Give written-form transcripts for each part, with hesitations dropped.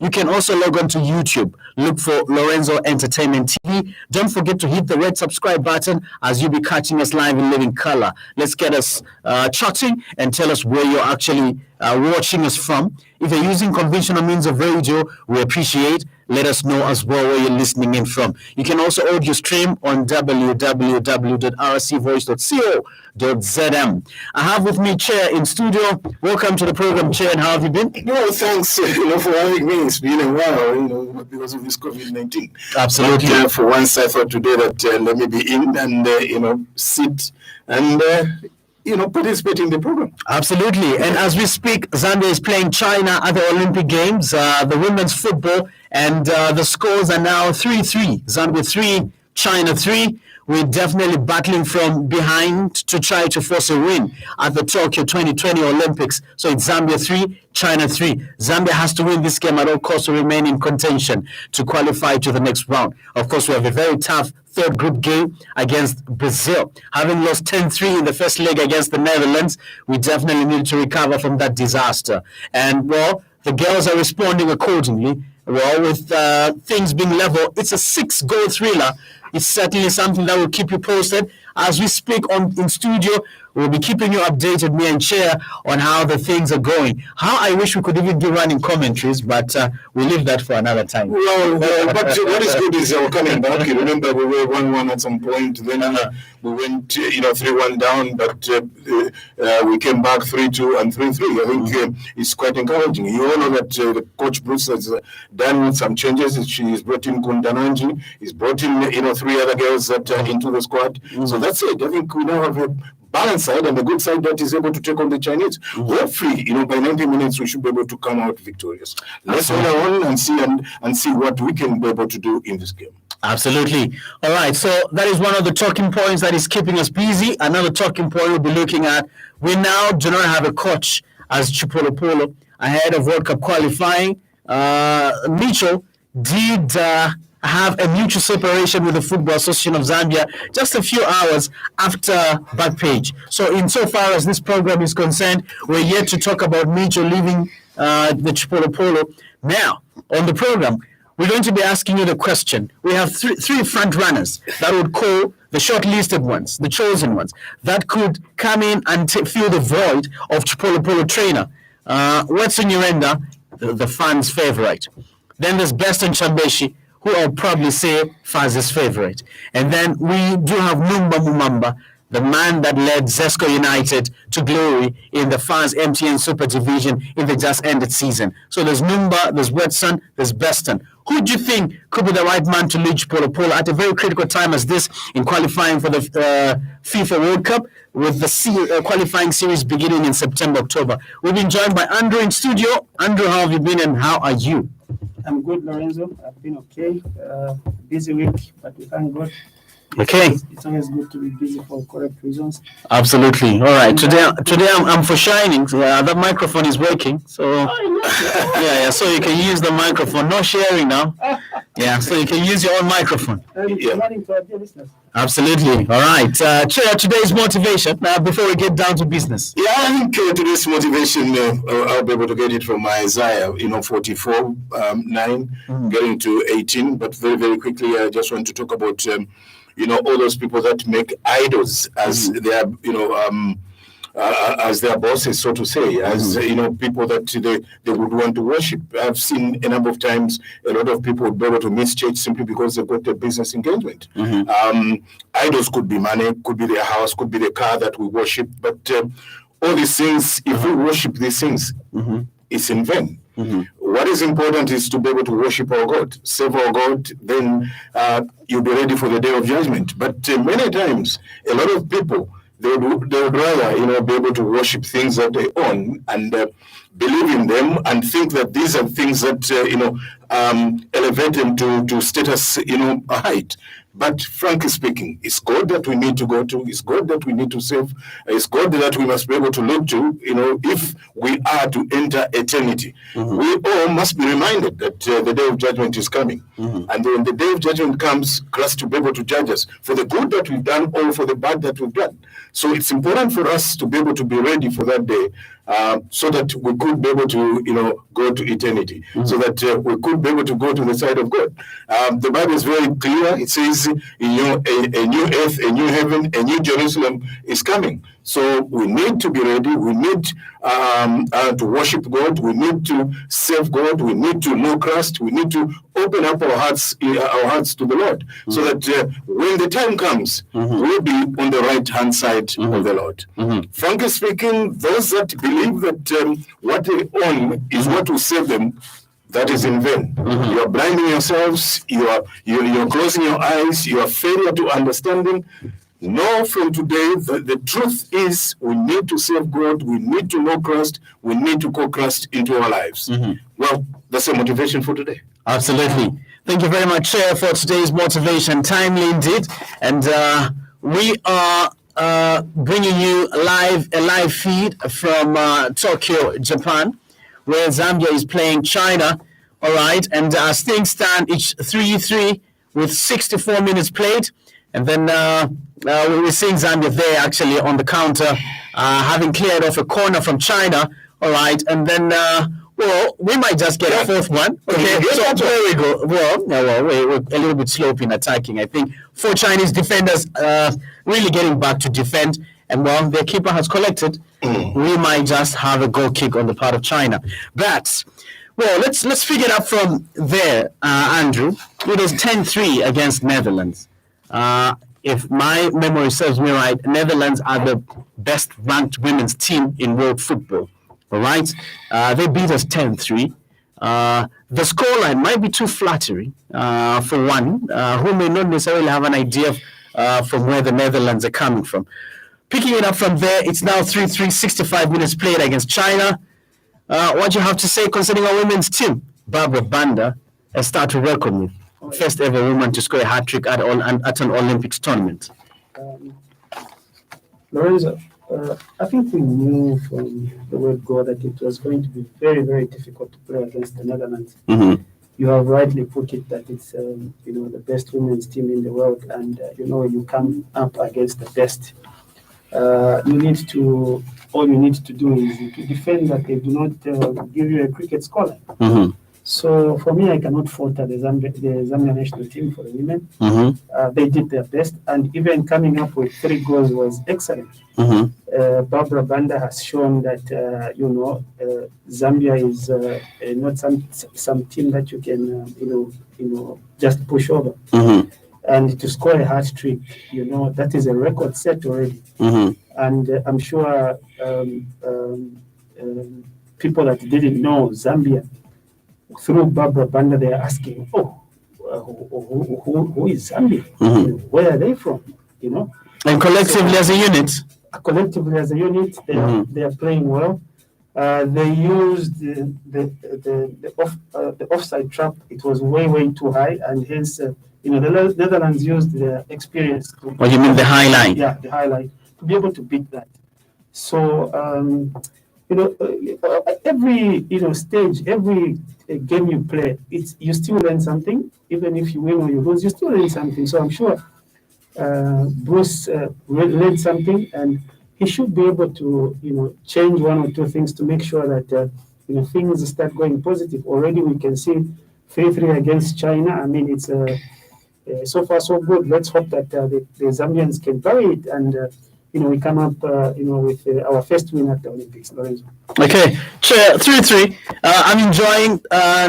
You can also log on to YouTube. Look for Lorenzo Entertainment TV. Don't forget to hit the red subscribe button as you'll be catching us live in living color. Let's get us chatting and tell us where you're actually watching us from. If you're using conventional means of radio, we appreciate. Let us know as well where you're listening in from. You can also audio stream on www.rcvoice.co.zm. I have with me Chair in studio. Welcome to the program, Chair, and how have you been? Thanks for having me. It's been a while, because of this COVID-19. Absolutely. But, for once, I thought today that let me be in and, sit and participate in the program. Absolutely. And as we speak, Zambia is playing China at the Olympic Games, the women's football, and the scores are now 3-3. Zambia 3, China 3. We're definitely battling from behind to try to force a win at the Tokyo 2020 Olympics. So it's Zambia 3, China 3. Zambia has to win this game at all costs to remain in contention to qualify to the next round. Of course, we have a very tough third group game against Brazil. Having lost 10-3 in the first leg against the Netherlands, we definitely need to recover from that disaster. And, well, the girls are responding accordingly. Well, with things being level, it's a 6-goal thriller. It's certainly something that will keep you posted. As we speak in studio, we'll be keeping you updated, me and Chair, on how the things are going. How I wish we could even be running commentaries, but we'll leave that for another time. Well, but what is good is we're coming back. You remember we were 1-1 at some point. Then we went 3-1 down, but we came back 3-2 and 3-3. I think it's quite encouraging. You all know that the coach Bruce has done some changes. He's brought in Kundananji. He's brought in 3 other girls that into the squad. So that's it. I think we now have a balanced side and the good side that is able to take on the Chinese. Hopefully, by 90 minutes we should be able to come out victorious. Let's hold on and see what we can be able to do in this game. Absolutely. All right. So that is one of the talking points that is keeping us busy. Another talking point we'll be looking at. We now do not have a coach as Chipolopolo ahead of World Cup qualifying. Mitchell did have a mutual separation with the Football Association of Zambia just a few hours after Backpage. So insofar as this program is concerned, we're yet to talk about Mitchell leaving the Chipolopolo. Now, on the program, we're going to be asking you the question. We have three front runners that would call the shortlisted ones, the chosen ones, that could come in and fill the void of Chipolopolo trainer. Wetson Urenda, the fans' favorite. Then there's Beston Chambeshi, who I'll probably say Faz's favorite. And then we do have Numba Mumamba, the man that led Zesco United to glory in the Faz MTN Super Division in the just ended season. So there's Numba, there's Wetson, there's Beston. Who do you think could be the right man to lead Chipolopolo at a very critical time as this in qualifying for the FIFA World Cup with the qualifying series beginning in September, October? We've been joined by Andrew in studio. Andrew, how have you been and how are you? I'm good, Lorenzo. I've been okay. Busy week, but we thank God. Okay. It's always good to be busy for correct reasons. Absolutely. All right. Today I'm for shining. So, that microphone is working. So yeah. So you can use the microphone. No sharing now. Yeah. So you can use your own microphone. Morning to our dear listeners. Absolutely. All right. Chair, today's motivation. Before we get down to business. Yeah, I think today's motivation, I'll be able to get it from Isaiah, 44, 9, getting to 18. But very, very quickly, I just want to talk about, all those people that make idols as their, as their bosses, so to say, as people that they would want to worship. I've seen a number of times a lot of people would be able to miss church simply because they've got a business engagement. Idols could be money, could be their house, could be the car that we worship, but all these things, if we worship these things, it's in vain. What is important is to be able to worship our God, serve our God, then you'll be ready for the day of judgment. But many times, a lot of people, they would rather, be able to worship things that they own and believe in them and think that these are things that, elevate them to status, height. But frankly speaking, it's God that we need to go to. It's God that we need to serve. It's God that we must be able to look to, if we are to enter eternity. We all must be reminded that the day of judgment is coming. And when the day of judgment comes, Christ to be able to judge us for the good that we've done or for the bad that we've done. So it's important for us to be able to be ready for that day so that we could be able to, go to eternity, so that we could be able to go to the side of God. The Bible is very clear. It says, a new earth, a new heaven, a new Jerusalem is coming. So we need to be ready. We need to worship God. We need to serve God. We need to know Christ. We need to open up our hearts to the Lord, so that when the time comes, we'll be on the right-hand side of the Lord. Frankly speaking, those that believe that what they own is what will save them, that is in vain. You are blinding yourselves. You're closing your eyes. You are failure to understanding. Know from today that the truth is we need to serve God. We need to know Christ. We need to call Christ into our lives. Well, that's a motivation for today. Absolutely. Thank you very much, Chair, for today's motivation. Timely indeed. And we are bringing you a live feed from Tokyo, Japan, where Zambia is playing China. All right. And as things stand, it's 3-3 with 64 minutes played. And then we're seeing Zambia there actually on the counter, having cleared off a corner from China. All right. And then, we might just get a fourth one. Okay. So there we go. We're a little bit slow in attacking. I think 4 Chinese defenders really getting back to defend. And their keeper has collected. We might just have a goal kick on the part of China. But, let's figure it out from there, Andrew. It was 10-3 against Netherlands. If my memory serves me right, Netherlands are the best ranked women's team in world football. All right. They beat us 10-3. The scoreline might be too flattering for one who may not necessarily have an idea of from where the Netherlands are coming from. Picking it up from there, it's now 3-3, 65 minutes played against China. What do you have to say concerning our women's team? Barbara Banda, a star to reckon with. First ever woman to score a hat-trick at an Olympics tournament. Lorenzo, I think we knew from the word go that it was going to be very, very difficult to play against the Netherlands. You have rightly put it that it's the best women's team in the world, and you come up against the best. All you need to do is to defend that they do not give you a cricket scoreline. So for me, I cannot falter the Zambia national team for the women. They did their best, and even coming up with 3 goals was excellent. Barbara Banda has shown that Zambia is not some team that you can just push over. And to score a hat trick, that is a record set already. And I'm sure people that didn't know Zambia, through Barbara Banda, they are asking, who is Zambia? Where are they from? And collectively as a unit? Collectively as a unit, they are playing well. They used the offside trap. It was way too high, and hence, the Netherlands used their experience. What you mean the high line? Yeah, the high line, to be able to beat that. So, every stage, every game you play, you still learn something. Even if you win or you lose, you still learn something. So I'm sure Bruce learned something, and he should be able to change 1 or 2 things to make sure that things start going positive. Already we can see 3-3 against China. I mean, it's so far so good. Let's hope that the Zambians can carry it, and we come up with our first win at the Olympics, Lorenzo. Okay, Chair, 3-3. I'm enjoying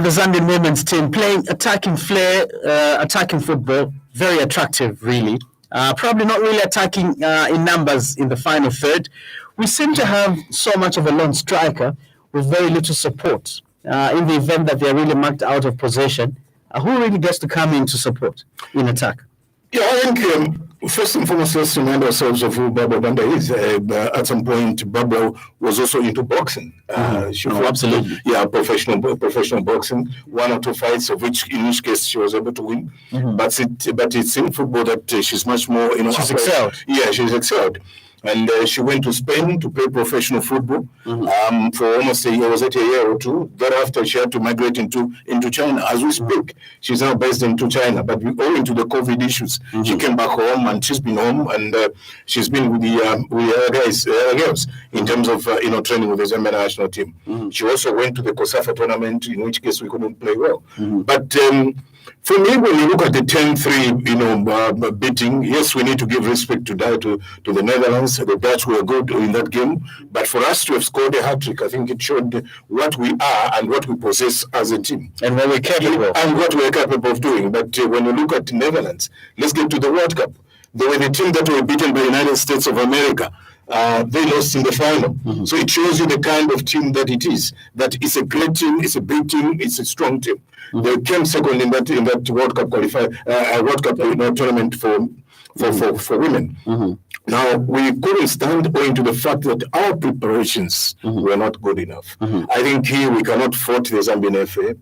the Zambian women's team playing attacking flair, attacking football. Very attractive, really. Probably not really attacking in numbers in the final third. We seem to have so much of a lone striker with very little support. In the event that they're really marked out of possession, who really gets to come in to support in attack? Yeah, I think first and foremost, let's remind ourselves of who Barbara Banda is. At some point, Barbara was also into boxing. She fought, absolutely. Yeah, professional boxing. 1 or 2 fights, in which case she was able to win. But it's in football that she's much more. She's excelled. Yeah, she's excelled. And she went to Spain to play professional football for almost a year. Was it a year or two? Thereafter, she had to migrate into China. As we speak, she's now based into China. But owing to the COVID issues, she came back home, and she's been home, and she's been with the girls in terms of training with the Zambia national team. She also went to the Kosafa tournament, in which case we couldn't play well. But for me, when you look at the 10-3, beating, yes, we need to give respect to the Netherlands. The Dutch were good in that game, but for us to have scored a hat-trick, I think it showed what we are and what we possess as a team. And what we're capable of. And what we're capable of doing. But when you look at the Netherlands, let's get to the World Cup. They were the team that were beaten by the United States of America. They lost in the final. So it shows you the kind of team that it is. That it's a great team, it's a big team, it's a strong team. They came second in that World Cup World Cup tournament for women. Now, we couldn't stand owing to the fact that our preparations were not good enough. I think here we cannot fault the Zambian FA.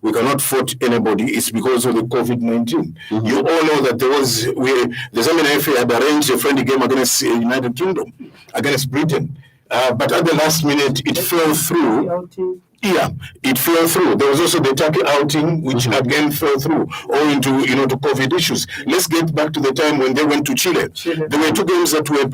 We cannot fault anybody. It's because of the COVID-19. You all know that the Zambian FA had arranged a friendly game against the United Kingdom, against Britain. But at the last minute, it fell through. Yeah, it fell through. There was also the Turkey outing, which again fell through, owing to to COVID issues. Let's get back to the time when they went to Chile. There were two games that were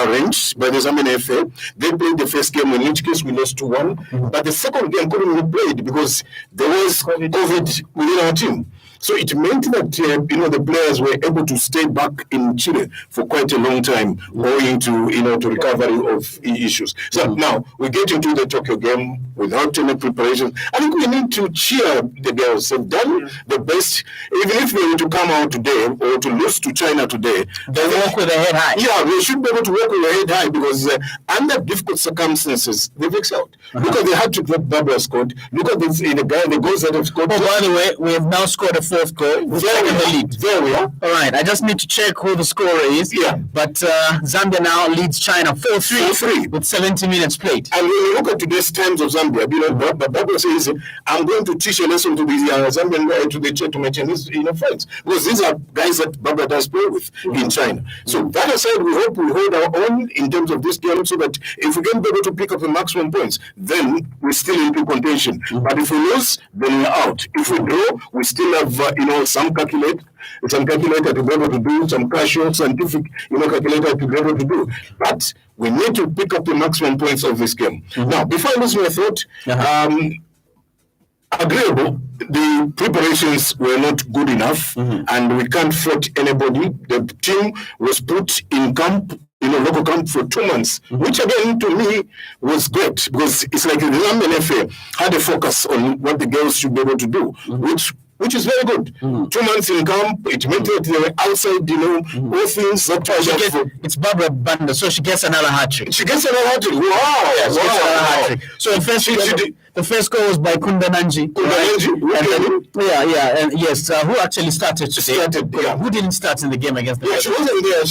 arranged by the Zambian FA. They played the first game, in which case we lost 2-1. But the second game couldn't be played because there was COVID within our team. So it meant that the players were able to stay back in Chile for quite a long time, owing to to recovery of issues. So now we get into the Tokyo game without any preparation. I think we need to cheer the girls. They've done the best. Even if they were to come out today or to lose to China today, they walk with their head high. Yeah, they should be able to walk with their head high because under difficult circumstances, they've excelled. Look at the hat-trick that Barbara scored. Look at the goals that have scored. Oh, by the way, we have now scored a fourth goal. There we are. All right, I just need to check who the scorer is. Yeah. But Zambia now leads China 4-3 with 70 minutes played. And when you look at today's Times of Zambia, Barbara says, I'm going to teach a lesson to these Zambian to my Chinese friends. Because these are guys that Barbara does play with in China. So that aside, we hope we hold our own in terms of this game so that if we can be able to pick up the maximum points, then we're still into contention. But if we lose, then we're out. If we draw, we still have some calculator to be able to do, some casual scientific calculator to be able to do. But we need to pick up the maximum points of this game. Now, before I lose my thought, agreeable, the preparations were not good enough, and we can't fault anybody. The team was put in camp, local camp for 2 months, which again to me was great because it's like the Zambian FA had a focus on what the girls should be able to do, which is very good. 2 months in camp, it meant that they were outside, all things that it's Barbara Banda, so she gets another hat-trick. She gets another hat-trick. Wow. Yes, wow. So the first goal was by Kundananji. And yes, who actually started today? Who didn't start in the game against the she wasn't there.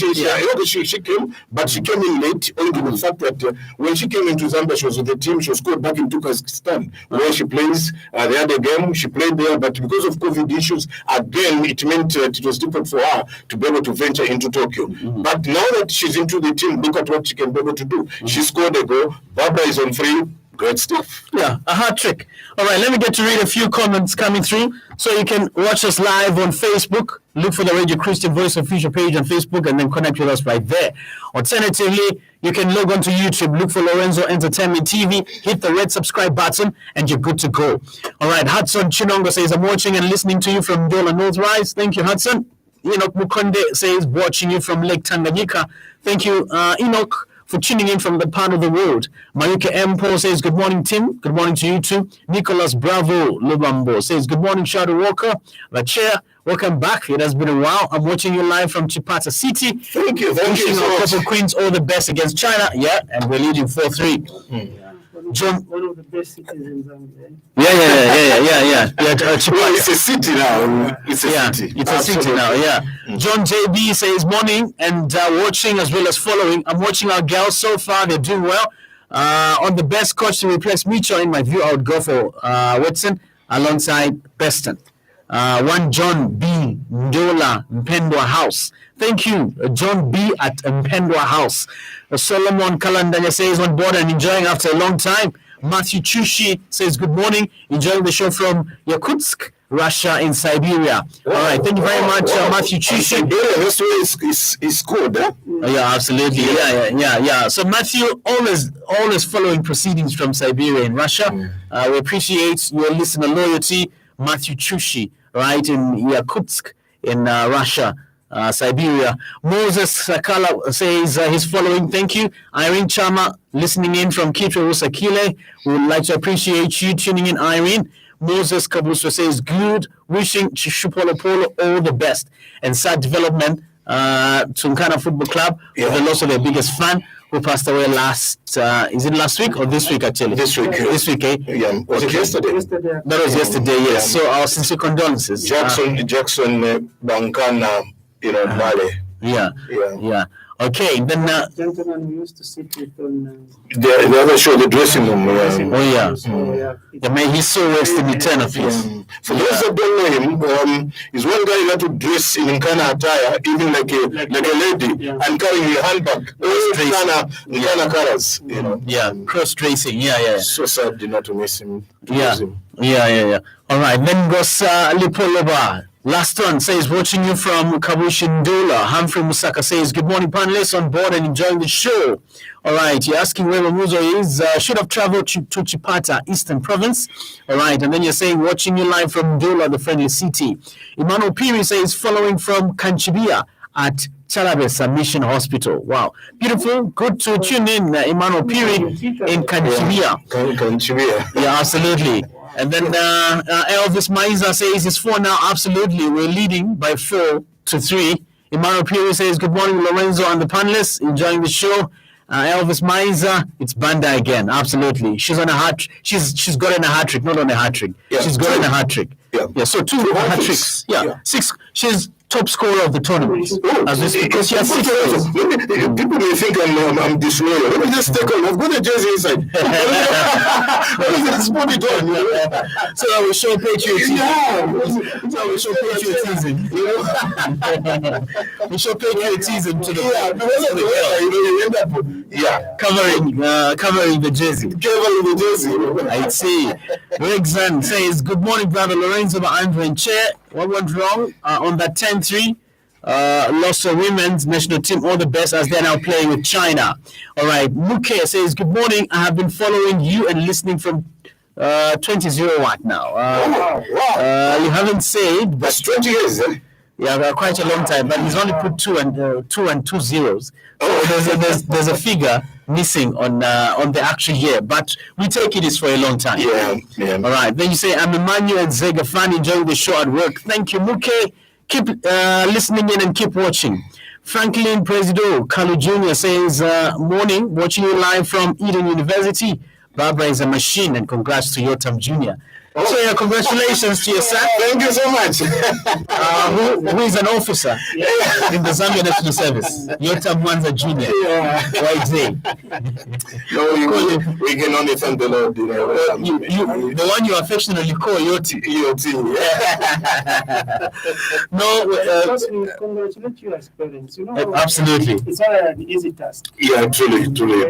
She came, but she came in late, owing to the fact that when she came into Zambia, she was with the team. She was called back into Kazakhstan, where she plays. They had a game, she played there, but because of COVID issues, again, it meant it was difficult for her to be able to venture into Tokyo. But now that she's into the team, look at what she can be able to do. She scored a goal. Barbara is on 3. Great stuff. Yeah, a hat-trick. All right, let me get to read a few comments coming through. So you can watch us live on Facebook. Look for the Radio Christian Voice official page on Facebook and then connect with us right there. Alternatively, you can log on to YouTube, look for Lorenzo Entertainment TV, hit the red subscribe button, and you're good to go. All right, Hudson Chinongo says, I'm watching and listening to you from Dola North Rise. Thank you, Hudson. Enoch Mukonde says, watching you from Lake Tanganyika. Thank you, Enoch, for tuning in from the part of the world. Mayuka M. Paul says, good morning, Tim. Good morning to you too. Nicholas Bravo Lubambo says, good morning, Shadow Walker. Chair, welcome back. It has been a while. I'm watching you live from Chipata City. Thank you. Wishing our Purple Queens all the best against China. Yeah, and we're leading 4-3. John, one of the best cities in Zambia. Yeah. Well, it's a city now. It's a city. It's a city now. Yeah. John JB says morning and watching as well as following. I'm watching our girls so far. They're doing well. On the best coach to replace Micho, in my view, I would go for Watson alongside Beston. One John B. Ndola Mpendwa House. Thank you, John B. at Mpendwa House. Solomon Kalandanya says on board and enjoying after a long time. Matthew Chushi says good morning, enjoying the show from Yakutsk, Russia in Siberia. All right, thank you very much, Matthew Chushi. Siberia, this way is good, huh? Yeah, absolutely. Yeah. So Matthew, always following proceedings from Siberia in Russia. We appreciate your listener loyalty, Matthew Chushi, right in Yakutsk in Russia. Siberia. Moses Sakala says he's following. Thank you. Irene Chama listening in from Kitwe Rusakile. We would like to appreciate you tuning in, Irene. Moses Kabuso says good. Wishing Chishupolo Polo all the best and sad development to Nkana Football Club with the loss of their biggest fan who passed away last. Is it last week or this week actually? This week. This week, eh? Yeah. Was it yesterday? That was yesterday. Yes. So our sincere condolences. Jackson Bankana. Mali. Yeah. Okay, then gentleman we used to sit with on the other show, the dressing room. May his soul rest in eternal peace. For those that don't know him, he's one guy who had to dress in Nkana attire, even like a lady, and carrying a handbag. Nkana colors, Yeah, cross dressing. Yeah. So sad, not to miss him. Yeah. All right, then goes Lipoloba. Last one says, watching you from Kabushindola. Humphrey Musaka says, good morning, panelists on board and enjoying the show. All right, you're asking where Mamuzo is. Should have traveled to Chipata, Eastern Province. All right, and then you're saying, watching you live from Ndola, the friendly city. Emmanuel Piri says, following from Kanchibia at Chalabesa Mission Hospital. Wow, beautiful. Good to tune in, Emmanuel Piri in Kanchibia. Kanchibia. Yeah, absolutely. And then Elvis Maiza says it's 4 now. Absolutely. We're leading by 4-3. Emmanuel Piri says, good morning, Lorenzo and the panelists. Enjoying the show. Elvis Maiza, it's Banda again. Absolutely. She's on a hat. She's got in a hat trick, not on a hat trick. Yeah, she's got in a hat trick. Yeah. So 2 hat tricks. Yeah. 6. She's top scorer of the tournament. Because she has 6 goals. People may think I'm disloyal. Let me just take on. I've got a jersey inside. Let me just put it on. So I will show patriotism. So we show patriotism. We show patriotism to the covering the jersey. I see. Rexan says, good morning, brother Lorenzo, Andrew and Chair. What went wrong on that 10-3? Lost the women's national team. All the best as they're now playing with China. All right. Muke says, good morning. I have been following you and listening from 20 watt now. You haven't said, but that's 20 years, eh? Yeah, quite a long time, but he's only put 2 and 2 zeros. So there's a figure missing on the actual year, but we take it is for a long time. Yeah. All right. Then you say, I'm Emmanuel Zega fan, enjoying the show at work. Thank you, Muke. Keep listening in and keep watching. Franklin Presido Kalu Jr. says, morning, watching you live from Eden University. Barbara is a machine, and congrats to Yotam Jr. So yeah, congratulations to your son. Thank you so much. Who is an officer in the Zambia National Service? Yotam Mwanza Jr. No, we can only thank the Lord. The one you affectionately call Yoti. We congratulate you as parents. Absolutely. It's not an easy task. Yeah, truly.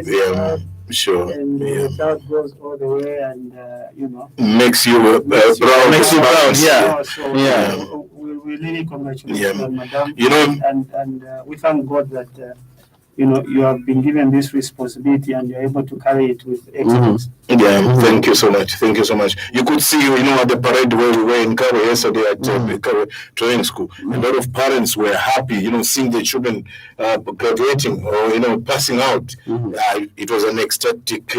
Yeah. Sure. And the child goes all the way, and makes you proud. Makes you proud. Yeah. So we really congratulate Madam. And we thank God that you have been given this responsibility and you're able to carry it with excellence. Yeah, thank you so much. You could see, at the parade where we were in Karo yesterday at Karo training school. A lot of parents were happy, seeing their children graduating or, passing out. It was an ecstatic,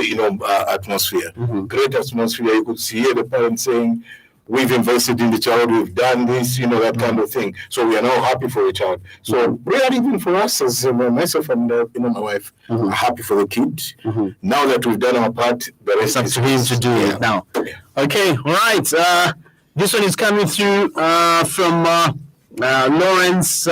atmosphere. Great atmosphere. You could see the parents saying, we've invested in the child, we've done this, that kind of thing. So we are now happy for the child. So really, even for us as myself and my wife, are happy for the kid. Now that we've done our part, the rest is up to him to do it now. Okay, all right. This one is coming through from Lawrence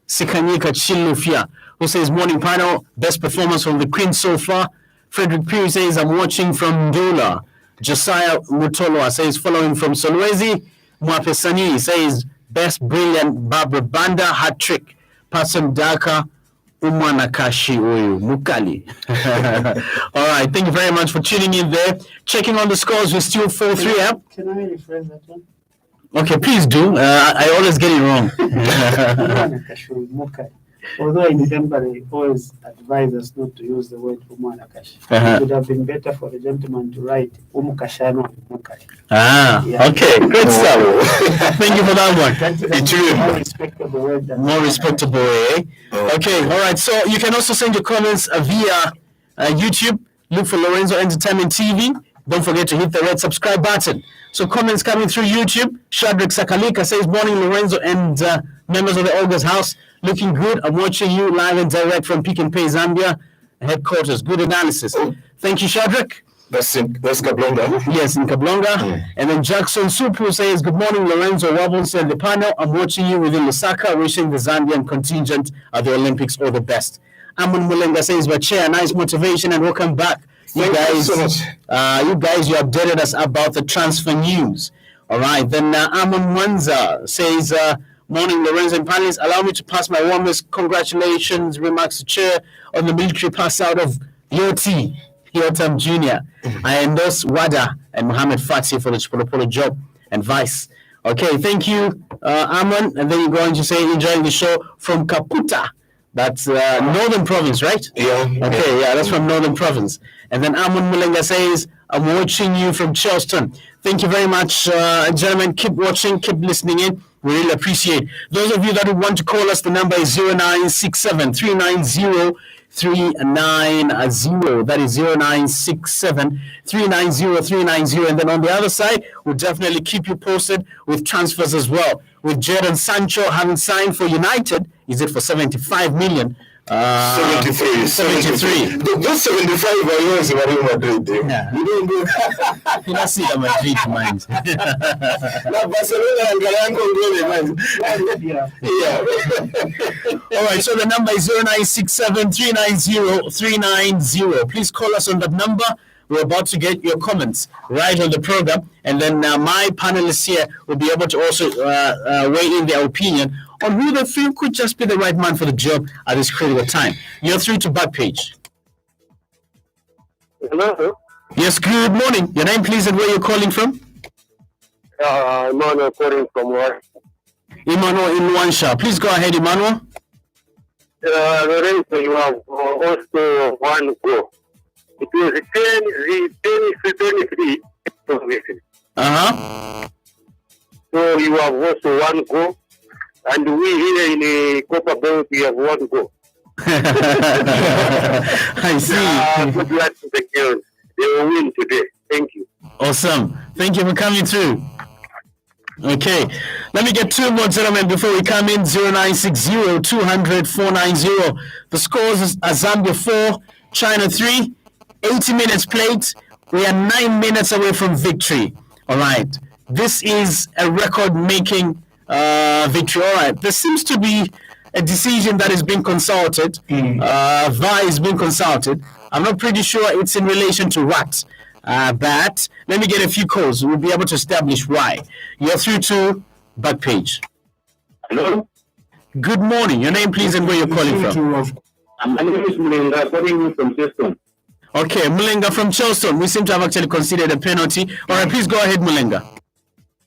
Sikanyika Chilufia, who says, morning panel, best performance from the Queen so far. Frederick Pugh says, I'm watching from Ndola. Josiah Mutolwa says, following from Solwezi. Mwapesani says, best brilliant Barbara Banda hat trick. Patson Daka Umanakashi Oyu Mukali. All right, thank you very much for tuning in there. Checking on the scores, we're still 4-3 up. Can I rephrase that one? Okay, please do. I always get it wrong. Although I remember they always advise us not to use the word Umanakashi. It would have been better for the gentleman to write Umukashano Mukai. Okay, great stuff. Thank you for that one. That's a more respectable word than More respectable, eh? Okay, all right. So you can also send your comments via YouTube. Look for Lorenzo Entertainment TV. Don't forget to hit the red subscribe button. So comments coming through YouTube. Shadrach Sakalika says, morning Lorenzo and members of the August House. Looking good. I'm watching you live and direct from Pick and Pay Zambia headquarters. Good analysis. Thank you, Shadrach. That's Kablonga. Yes, in Kablonga. And then Jackson Supu says, good morning, Lorenzo Wabonse and the panel. I'm watching you within Lusaka, wishing the Zambian contingent at the Olympics all the best. Amun Mulenga says, Bachea, nice motivation and welcome back. You guys, you updated us about the transfer news. All right. Then Amun Mwanza says, morning, Lorenzo and panelists. Allow me to pass my warmest congratulations remarks to Chair on the military pass out of Yotam Jr. I endorse Wada and Mohammed Fatih for the Chipolopolo job and vice. Okay, thank you, Amun. And then you're going to say enjoying the show from Kaputa. That's Northern Province, right? Yeah. Okay, yeah, that's from Northern Province. And then Amun Mulenga says, I'm watching you from Charleston. Thank you very much, gentlemen. Keep watching, keep listening in. We really appreciate. Those of you that would want to call us, the number is 0967 390 390. That is 0967 390 390. And then on the other side, we'll definitely keep you posted with transfers as well. With Jadon Sancho having signed for United, is it for 75 million? 73. Those 75 are yours in Real Madrid. Yeah. You don't go. You don't see that Madrid mind. Barcelona and Yeah. All right, so the number is 0967 390 390. Please call us on that number. We're about to get your comments right on the program, and then my panelists here will be able to also weigh in their opinion on who they feel could just be the right man for the job at this critical time. You're through to Backpage. Hello. Yes, good morning. Your name, please, and where you're calling from? Emmanuel calling from work. Emmanuel in Luansha. Please go ahead, Emmanuel. Lorenzo, you have also one goal. It was 23. So you have also one goal. And we here in Copa Bell, we have one goal. I see. Good luck to the girls. They will win today. Thank you. Awesome. Thank you for coming through. Okay. Let me get two more gentlemen before we come in. 0960 200 490. The scores are Zambia 4, China 3. 80 minutes played. We are 9 minutes away from victory. All right. This is a record-making victory. All right. There seems to be a decision that is being consulted. VAR is being consulted. I'm not pretty sure it's in relation to what. But let me get a few calls. We'll be able to establish why. You're through to Backpage. Hello. Good morning. Your name, please, and where you're calling from. My name is Mulenga, calling from Houston. Okay, Mulenga from Charleston. We seem to have actually considered a penalty. All right, please go ahead, Mulenga.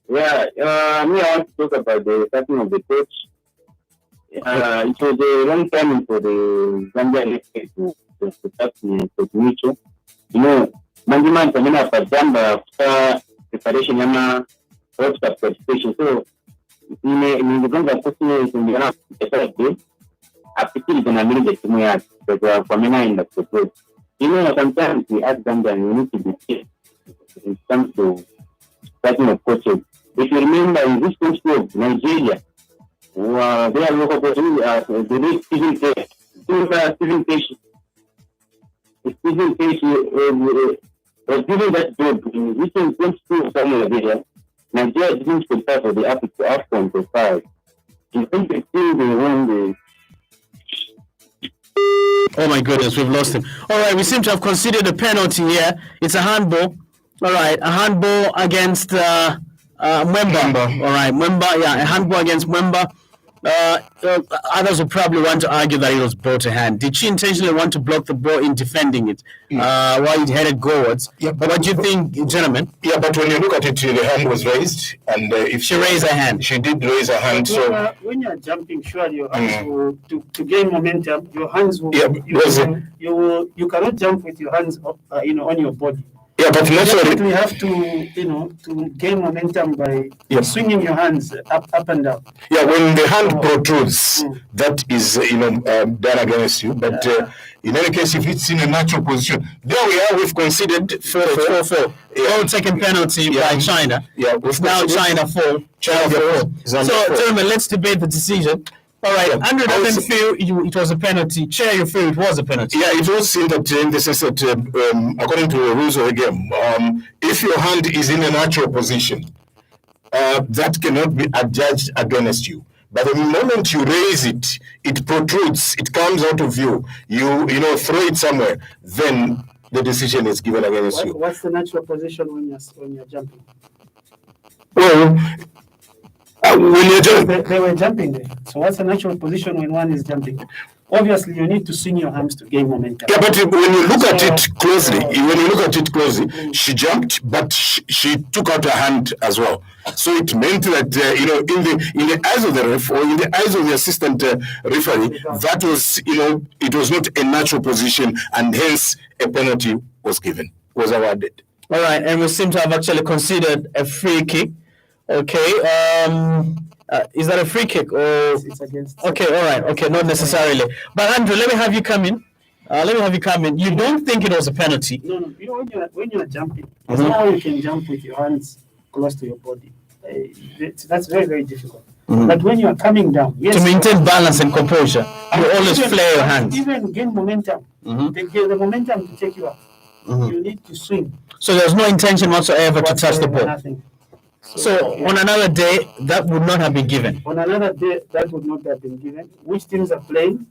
Yeah, I want to talk about the starting of the coach. It was a long time for the Zambia league to start the Mitchell. You know, management coming up at Zambia after preparation and World Cup participation. So, in the Zambia coaching in the first day, after going to manage the team yet, but for me in the football. You know, sometimes we ask Zambia, you need to be careful when it comes to starting of coaches. If you remember in this country of Nigeria, they are local coaches, the late Stephen Page. Stephen Page was given that job in recent 22 Samuel Nigeria. Nigeria didn't qualify for the AFCON for 5. In 2015, they won the. Oh my goodness, we've lost him. All right, we seem to have considered a penalty here. It's a handball. All right, a handball against Mwemba. All right, Mwemba. Yeah, a handball against Mwemba. Others will probably want to argue that it was ball to hand. Did she intentionally want to block the ball in defending it while it headed goalwards? Yeah, but what do you think, gentlemen? Yeah, but when you look at it, the hand was raised, and if she raised her hand, she did raise her hand. So when you're jumping, surely your hands will to gain momentum. Your hands will. Yeah, you cannot jump with your hands up, on your body. Yeah, but naturally, you have to, to gain momentum by swinging your hands up and down. Yeah, when the hand protrudes, that is, done against you. But in any case, if it's in a natural position, there we are. We've conceded 4-4. Yeah. Second penalty by China. Yeah, now China 4. China 4. So, gentlemen, let's debate the decision. All right, Andrew doesn't feel it was a penalty. Chair, you feel it was a penalty? Yeah, it was in the sense that, according to the rules of the game, if your hand is in a natural position, that cannot be adjudged against you. But the moment you raise it, it protrudes, it comes out of view. You throw it somewhere, then the decision is given against you. What's the natural position when you're jumping? Well, when you're jumping, they were jumping there. So what's the natural position when one is jumping? Obviously, you need to swing your arms to gain momentum. Yeah, but when you look at it closely, she jumped, but she took out her hand as well. So it meant that in the eyes of the ref or in the eyes of the assistant referee, that was it was not a natural position, and hence a penalty was awarded. All right, and we seem to have actually considered a free kick. Okay, is that a free kick or? It's against. Okay, all right. Okay, not necessarily. But Andrew, let me have you come in. You don't think it was a penalty? No. When you're jumping, there's no way you can jump with your hands close to your body. That's very, very difficult. But when you are coming down, yes, to maintain balance and composure, you always flare your hands. Even gain momentum. The momentum to take you up. You need to swing. So there's no intention whatsoever to touch the ball. Nothing. So on another day, that would not have been given. On another day, that would not have been given. Which teams are playing?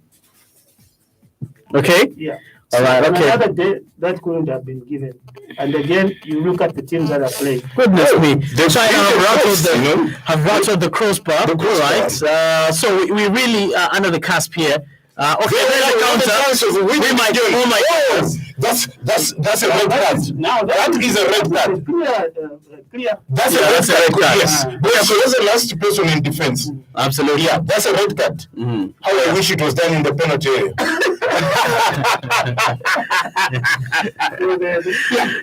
Okay. Yeah. All right. On Okay. another day, that couldn't have been given. And again, you look at the teams that are playing. Goodness me. China have rattled the crossbar. Right. So we really are under the cusp here. Okay, there's a counter. We might. Oh my God. That's a red card. Now that is a red card. Clear. That's a red card. Yes. Because she was the last person in defense. Absolutely. Yeah, that's a red card. How I wish it was done in the penalty area.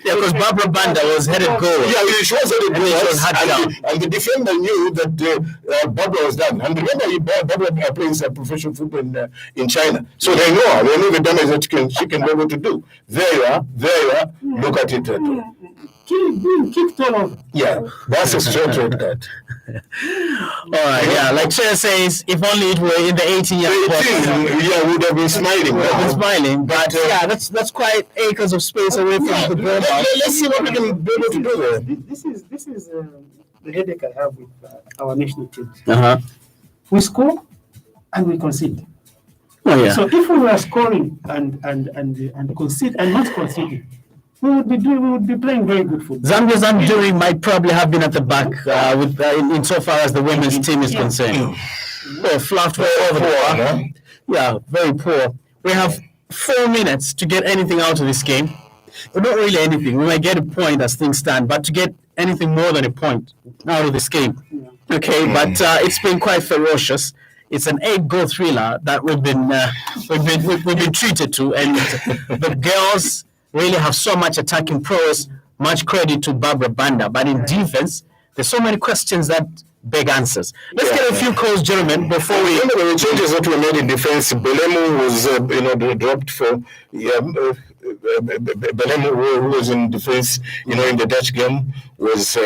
Yeah, because Barbara Banda was headed goal. Yeah, she was headed goal. And the defender knew that Barbara was done. And remember, Barbara plays professional football in China. So they know the damage that she can be able to do. There you are. Look at it. Kicked all over. Yeah, that's a straight red card. All right, yeah, like Chair says, if only it were in the 18-year we would have been smiling. But yeah, that's quite acres of space away from the goal. Let's see what we can be able to do there. This is the headache I have with our national team. We score and we concede. Oh yeah. So if we were scoring and concede and not conceding, we would be playing very good football. Zambia's undoing might probably have been at the back in so far as the women's team is concerned. Fluffed all over the park. Yeah, very poor. We have 4 minutes to get anything out of this game. But not really anything. We might get a point as things stand, but to get anything more than a point out of this game. Okay, but it's been quite ferocious. It's an 8-goal thriller that we've been treated to, and the girls really have so much attacking prowess. Much credit to Barbara Banda, but in defense, there's so many questions that beg answers. Let's get a few calls, gentlemen, before we. Remember the changes that were made in defense. Belemu was dropped for. Belemu, who was in defense, in the Dutch game, was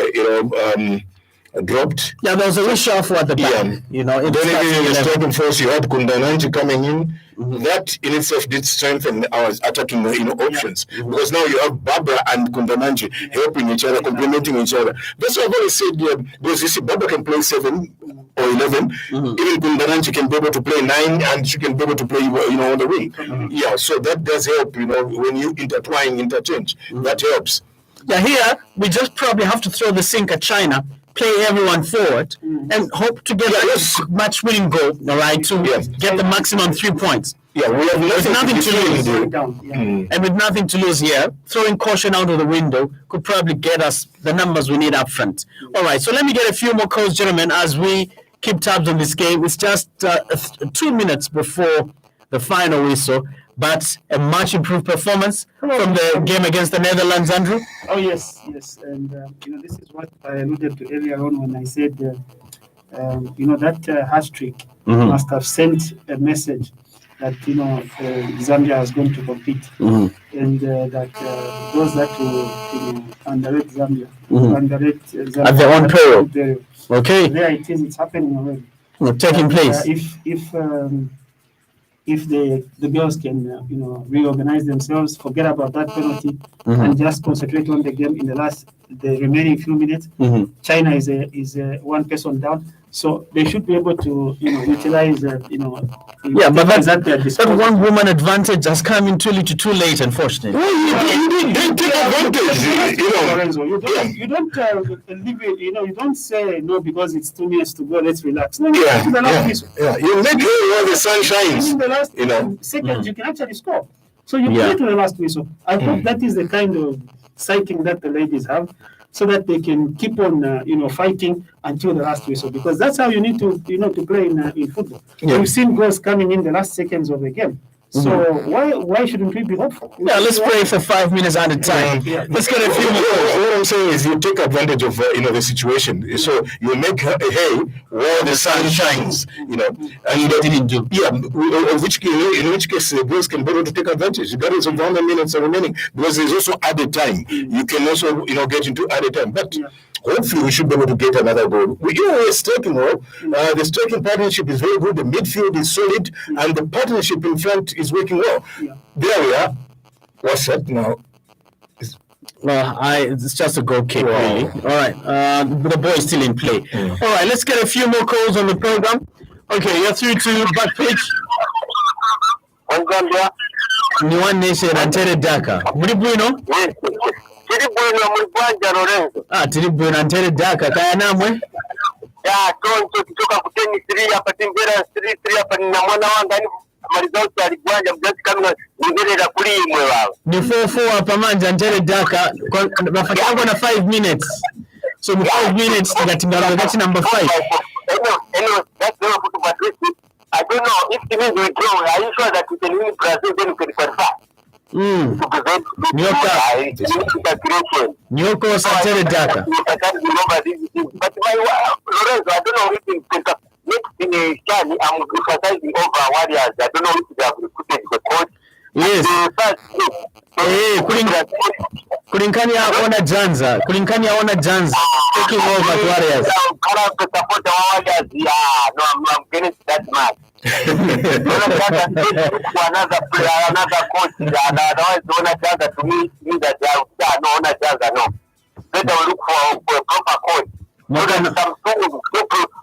dropped. Yeah, there was a reshuffle at the back. Then in the starting force, you had Kundananchi coming in. That in itself did strengthen our attacking options, because now you have Barbara and Kundananchi helping each other, complementing each other. That's what I've always said. Because you see, Barbara can play 7 or 11. Even Kundananchi can be able to play 9, and she can be able to play on the wing. Yeah, so that does help. When you interchange, that helps. Yeah, here we just probably have to throw the sink at China play everyone forward and hope to get a match-winning goal, all right, to get the maximum 3 points. Yeah, we have nothing to lose. And with nothing to lose here, throwing caution out of the window could probably get us the numbers we need up front. All right, so let me get a few more calls, gentlemen, as we keep tabs on this game. It's just 2 minutes before the final whistle, but a much improved performance from the game against the Netherlands, Andrew. Oh, yes. And, this is what I alluded to earlier on when I said, that hat trick must have sent a message that Zambia is going to compete, and that those that will underrate Zambia, underrate Zambia at their own peril. Okay, there it is. It's happening already. Taking place. If the girls can reorganize themselves, forget about that penalty, and just concentrate on the game in the remaining few minutes. China is a one person down. So they should be able to, utilize, but that one woman advantage has come in too little, too late, unfortunately. You didn't take advantage. Lorenzo, you don't leave it. You don't say no because it's 2 minutes to go. Let's relax. No, You make it where the sun shines. In the last seconds, you can actually score. So you play to the last whistle. I hope that is the kind of psyche that the ladies have, so that they can keep on, fighting until the last whistle, because that's how you need to, to play in football. We've seen goals coming in the last seconds of the game. So why shouldn't we be hopeful? Yeah, let's pray for 5 minutes at a time. Let's get a few more. What I'm saying is, you take advantage of the situation. So you make hay where the sun shines. And you didn't do. Yeah, in which case the boys can be able to take advantage. That is of how many minutes are remaining, because there's also added time. You can also get into added time, but. Hopefully, we should be able to get another goal. We're striking well. The striking partnership is very good. The midfield is solid, and the partnership in front is working well. There we are. What's that now? Well, it's just a goal kick, really. All right, the ball is still in play. All right, let's get a few more calls on the program. Okay, you're through to Backpage. Ni One Nation and Tere Daka. Muri bwino? Tiri bwino muri bwanja Lorenzo. Tiri bwino and Tere Daka. Kaya namwe? Ya, tonto kutoka kuteni 3 hapa timbera 3 hapa ni mwana wanga ni marizauti alibwanja mjazi kama ngerera kuli imwe wao. Ni 4-4 hapa manja and Tere Daka. Bafatango na 5 minutes. So in 5 minutes tukatingana that's number 5. Anyway, that's the football patrice. I don't know if it means we draw. Are you sure that we can win Brazil then we can qualify? Nyoko Santere Daka. But Lorenzo, I don't know if in Shani, I'm emphasizing over Warriors. I don't know if they have recruited the coach. Yes. Kulinkani aona Janza taking over the Warriors. I'm against that match. Another player, another coach, otherwise Janza to me that they are no Janza, no. Better look for a proper coach. Some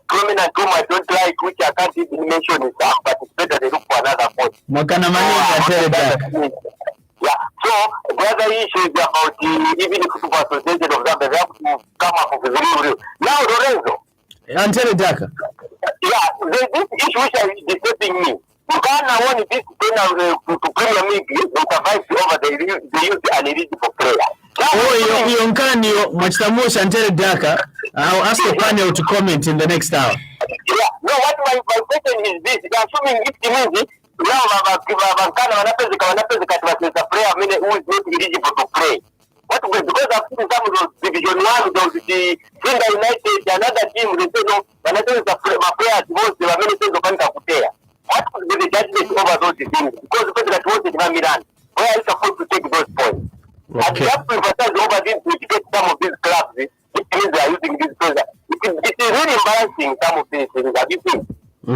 prominent whom I don't like, which I can't even mention is that, but it's better they look for another coach. Yeah, so the other issue is about even the Football Association of Zambia, they have to come up with a real. Now, Lorenzo. Antere Daka. Yeah, this issue is disturbing me. Ghana won this to Premier League, they survived over the youth and eligible player. Yonkanio, Machitamusha Antere Daka. I'll ask the panel to comment in the next hour. Yeah, no, what my question is this. Assuming if it means now Bankana wanapeza player who is not eligible to play. What was because I've seen some of those Division 1, those the Sinda United, another team, they say no, wanapeza players most they were many things of Kutea. What would be the judgment over those things? Because the president wanted Milan, where are you supposed to take those points? Okay. And you have to emphasize over this to get some of these clubs, it means they are using this pressure. It is really embarrassing, some of these things, have you seen? We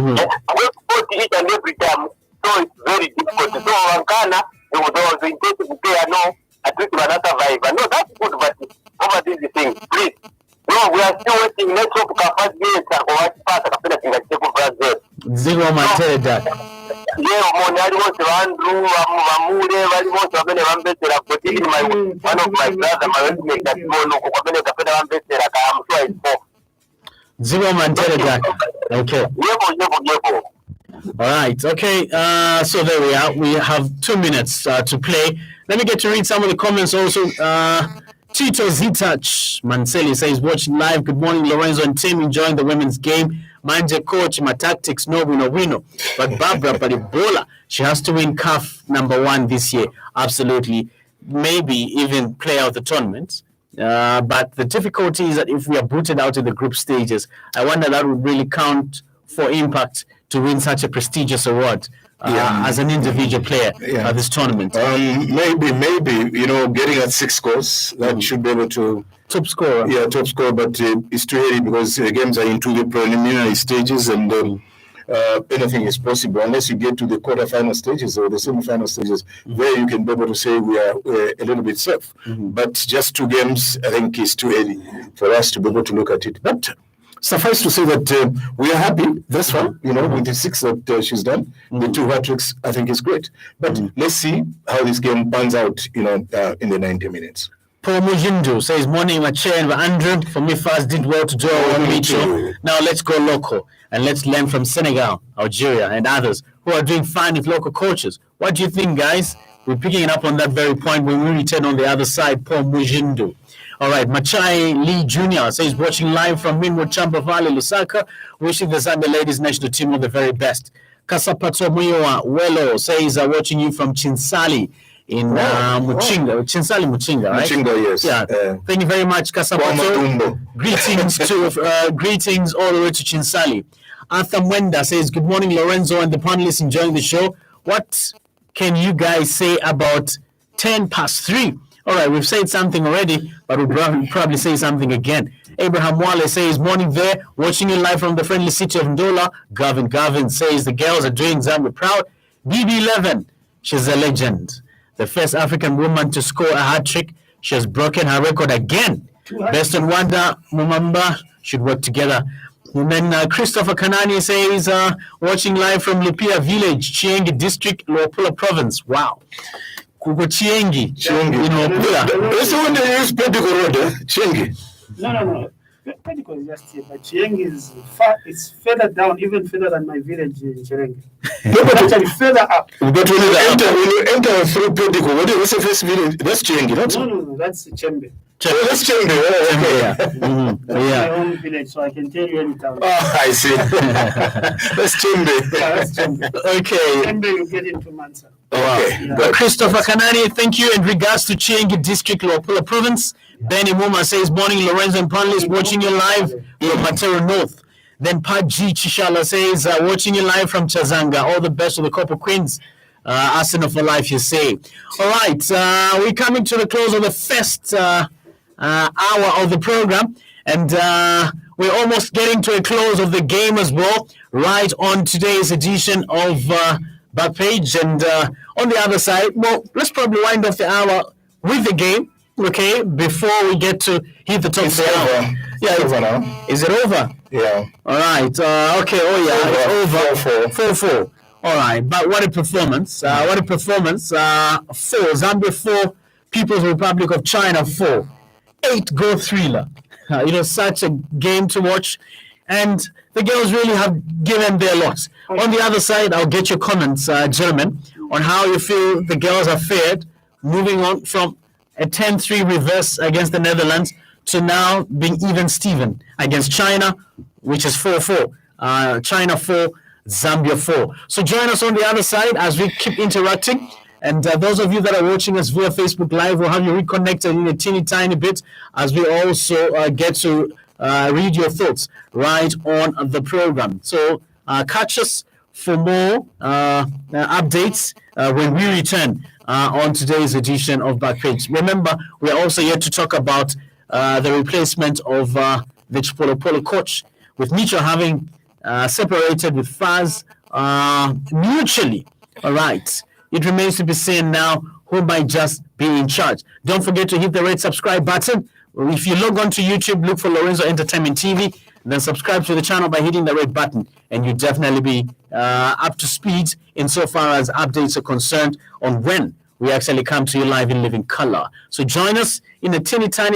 put each and every time. So it's very difficult. So Wankana, there was the intensive player, no, at least we are not survivor. No, that's good, but over this thing, please. No, we are still waiting. Let's hope first minutes or what pass a couple of things like Brazil. Zero Mantere Daka. Yeah, Monari was Andrew, Mamure, Valimos, Abene Vambesera, one of my brother, my roommate, that Mono, Abene Capella Vambesera, I'm sure it's for. Zero Mantere Jack. Okay. Yebo. All right. Okay. So there we are. We have 2 minutes to play. Let me get to read some of the comments also. Tito Zitach Manseli says, watching live. Good morning, Lorenzo and Tim. Enjoying the women's game. Manje coach, my tactics, no wino. But Barbara Paribola, she has to win CAF #1 this year. Absolutely. Maybe even play out the tournament. But the difficulty is that if we are booted out in the group stages, I wonder that would really count for impact to win such a prestigious award as an individual player at this tournament. Maybe, getting at 6 scores, that should be able to... Top scorer. Yeah, top scorer, but it's too early because the games are into the preliminary stages and anything is possible unless you get to the quarterfinal stages or the semi-final stages where you can be able to say we're a little bit safe. But just 2 games, I think it's too early for us to be able to look at it. But suffice to say that we are happy thus far, with the 6 that she's done. The 2 hat-tricks, I think, is great. But let's see how this game pans out, in the 90 minutes. Paul Mujindu says, morning, Mache and Andrew. For me, first did well to draw one Micho. Now let's go local and let's learn from Senegal, Algeria, and others who are doing fine with local coaches. What do you think, guys? We're picking it up on that very point when we return on the other side. Paul Mujindu. All right, Machai Lee Jr. says, watching live from Minwo Champa Valley, Lusaka, wishing the Zambia ladies national team all the very best. Kasapato Muyowa Welo says, watching you from Chinsali in Muchinga. Chinsali Muchinga, right? Muchinga, yes. Yeah. Thank you very much, Kasapato. Greetings all the way to Chinsali. Arthur Mwenda says, good morning, Lorenzo and the panelists enjoying the show. What can you guys say about 3:10? All right, we've said something already, but we'll probably say something again. Abraham Wale says, morning there, watching you live from the friendly city of Ndola. Gavin says, the girls are doing Zambia proud. BB11, she's a legend. The first African woman to score a hat-trick. She has broken her record again. Best on Wanda Mumamba should work together. And then Christopher Kanani says, watching live from Lupia Village, Chiengi District, Luapula Province. Wow. Kuko Chiengi. That's the one they use Pedico Road, Chiengi. No. Pedico is just here, but Chiengi is far. It's further down, even further than my village in Chirengi. Actually, further up. But when you enter through Pedico, what's the first village? That's Chiengi, No, that's Chembe. That's Chembe. Oh, okay. My own village, so I can tell you any town. Oh, I see. That's Chembe. Yeah, that's Chembe. Okay. Chembe, you get into Mansa. Okay. Yeah. Christopher Kanani, thank you. In regards to Chiengi District, Luapula Province, Benny Muma says, morning, Lorenzo and panelists, watching you live from Matero North. Then Pat G. Chishala says, watching you live from Chazanga. All the best of the Copper Queens. Arsenal for life, you say. All right, we're coming to the close of the first hour of the program. And we're almost getting to a close of the game as well, right on today's edition of Backpage. And on the other side, well, let's probably wind off the hour with the game, okay, before we get to hit the top of the hour. Yeah, it's over now. Is it over? Yeah. All right. Okay. Oh, yeah. It's over. 4-4. All right. But what a performance. What a performance. 4. Zambia 4. People's Republic of China 4. 8-goal thriller. Such a game to watch. And the girls really have given their lot. On the other side, I'll get your comments, gentlemen, on how you feel the girls have fared, moving on from a 10-3 reverse against the Netherlands to now being even Steven against China, which is 4-4. China 4, Zambia 4. So join us on the other side as we keep interacting. And those of you that are watching us via Facebook Live, we'll have you reconnected in a teeny tiny bit as we also get to read your thoughts right on the program. So catch us for more updates when we return on today's edition of Backpage. Remember, we are also yet to talk about the replacement of the Chipolo Polo coach, with Micho having separated with Faz mutually. All right. It remains to be seen now who might just be in charge. Don't forget to hit the red subscribe button. If you log on to YouTube, look for Lorenzo Entertainment TV, then subscribe to the channel by hitting the red button, and you'll definitely be up to speed insofar as updates are concerned on when we actually come to you live in living color. So join us in a teeny tiny